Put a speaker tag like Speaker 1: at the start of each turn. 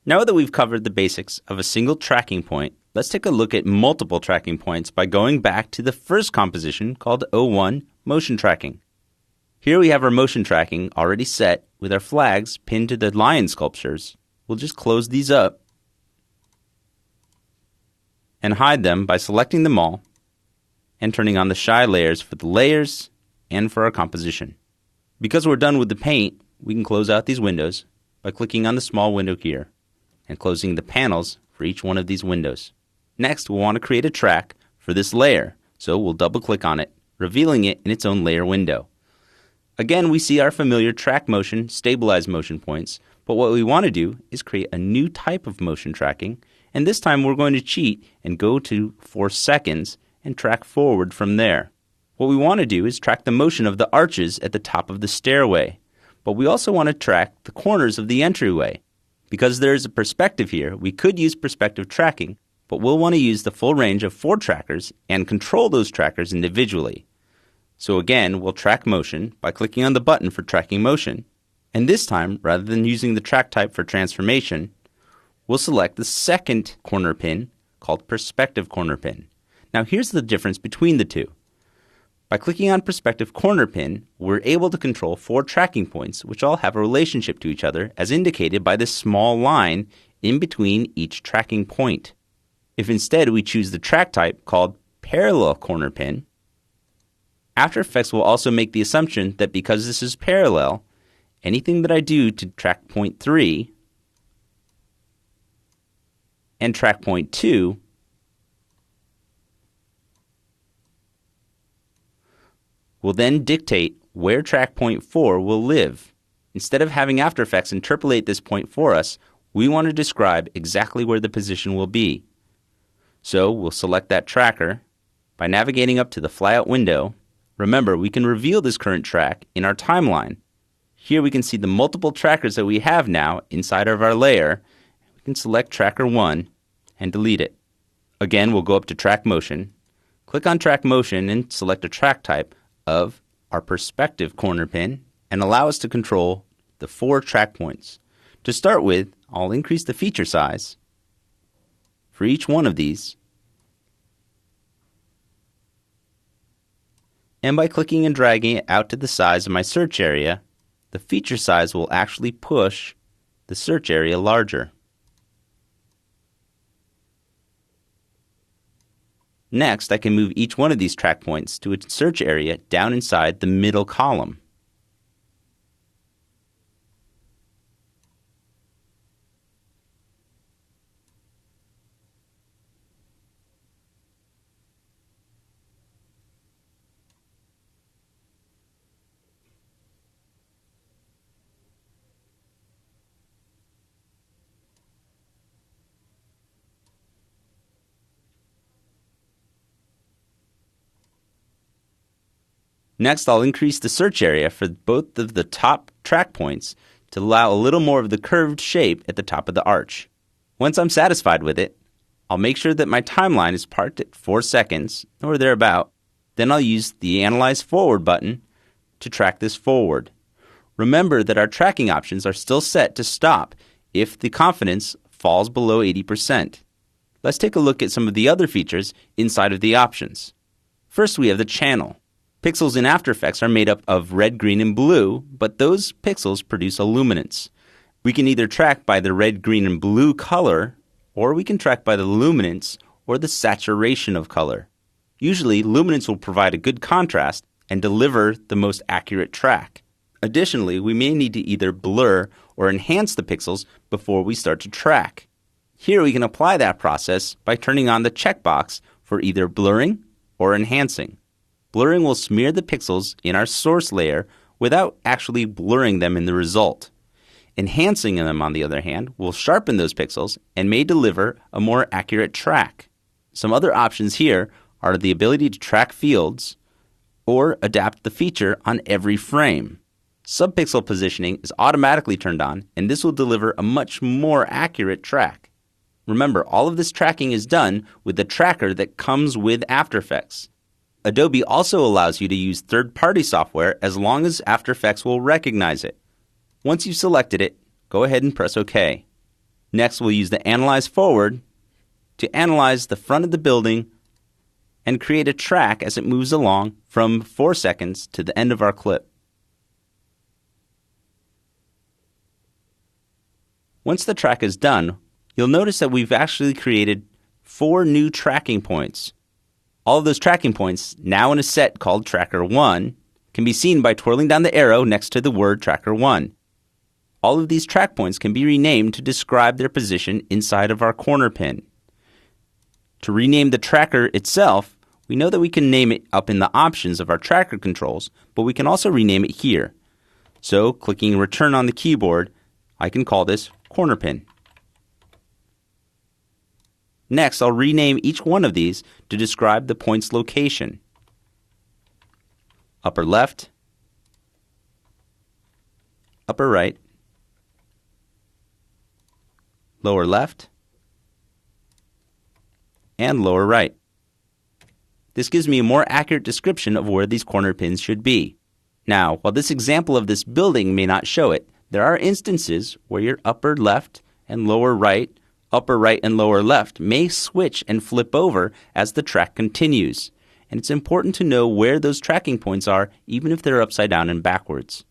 Speaker 1: Now that we've covered the basics of a single tracking point, let's take a look at multiple tracking points by going back to the first composition called 01 Motion Tracking. Here we have our motion tracking already set with our flags pinned to the lion sculptures. We'll just close these up and hide them by selecting them all and turning on the shy layers for the layers and for our composition. Because we're done with the paint, we can close out these windows by clicking on the small window here and closing the panels for each one of these windows. Next, we'll want to create a track for this layer, so we'll double-click on it, revealing it in its own layer window. Again, we see our familiar track motion, stabilize motion points, but what we want to do is create a new type of motion tracking, and this time we're going to cheat and go to 4 seconds and track forward from there. What we want to do is track the motion of the arches at the top of the stairway, but we also want to track the corners of the entryway. Because there is a perspective here, we could use perspective tracking, but we'll want to use the full range of 4 trackers and control those trackers individually. So again, we'll track motion by clicking on the button for tracking motion, and this time, rather than using the track type for transformation, we'll select the second corner pin called perspective corner pin. Now here's the difference between the two. By clicking on perspective corner pin, we're able to control 4 tracking points which all have a relationship to each other as indicated by this small line in between each tracking point. If instead we choose the track type called parallel corner pin, After Effects will also make the assumption that because this is parallel, anything that I do to track point 3 and track point 2 will then dictate where track point 4 will live. Instead of having After Effects interpolate this point for us, we want to describe exactly where the position will be. So we'll select that tracker by navigating up to the flyout window. Remember, we can reveal this current track in our timeline. Here we can see the multiple trackers that we have now inside of our layer. We can select tracker 1 and delete it. Again, we'll go up to track motion, click on track motion and select a track type of our perspective corner pin and allow us to control the 4 track points. To start with, I'll increase the feature size for each one of these. And by clicking and dragging it out to the size of my search area, the feature size will actually push the search area larger. Next, I can move each one of these track points to its search area down inside the middle column. Next, I'll increase the search area for both of the top track points to allow a little more of the curved shape at the top of the arch. Once I'm satisfied with it, I'll make sure that my timeline is parked at 4 seconds or thereabout. Then I'll use the Analyze Forward button to track this forward. Remember that our tracking options are still set to stop if the confidence falls below 80%. Let's take a look at some of the other features inside of the options. First, we have the channel. Pixels in After Effects are made up of red, green, and blue, but those pixels produce a luminance. We can either track by the red, green, and blue color, or we can track by the luminance or the saturation of color. Usually, luminance will provide a good contrast and deliver the most accurate track. Additionally, we may need to either blur or enhance the pixels before we start to track. Here we can apply that process by turning on the checkbox for either blurring or enhancing. Blurring will smear the pixels in our source layer without actually blurring them in the result. Enhancing them, on the other hand, will sharpen those pixels and may deliver a more accurate track. Some other options here are the ability to track fields or adapt the feature on every frame. Subpixel positioning is automatically turned on, and this will deliver a much more accurate track. Remember, all of this tracking is done with the tracker that comes with After Effects. Adobe also allows you to use third-party software as long as After Effects will recognize it. Once you've selected it, go ahead and press OK. Next, we'll use the Analyze Forward to analyze the front of the building and create a track as it moves along from 4 seconds to the end of our clip. Once the track is done, you'll notice that we've actually created 4 new tracking points. All of those tracking points, now in a set called Tracker 1, can be seen by twirling down the arrow next to the word Tracker 1. All of these track points can be renamed to describe their position inside of our corner pin. To rename the tracker itself, we know that we can name it up in the options of our tracker controls, but we can also rename it here. So, clicking Return on the keyboard, I can call this corner pin. Next, I'll rename each one of these to describe the point's location. Upper left, upper right, lower left, and lower right. This gives me a more accurate description of where these corner pins should be. Now, while this example of this building may not show it, there are instances where your upper left and lower right, upper right and lower left may switch and flip over as the track continues. And it's important to know where those tracking points are, even if they're upside down and backwards.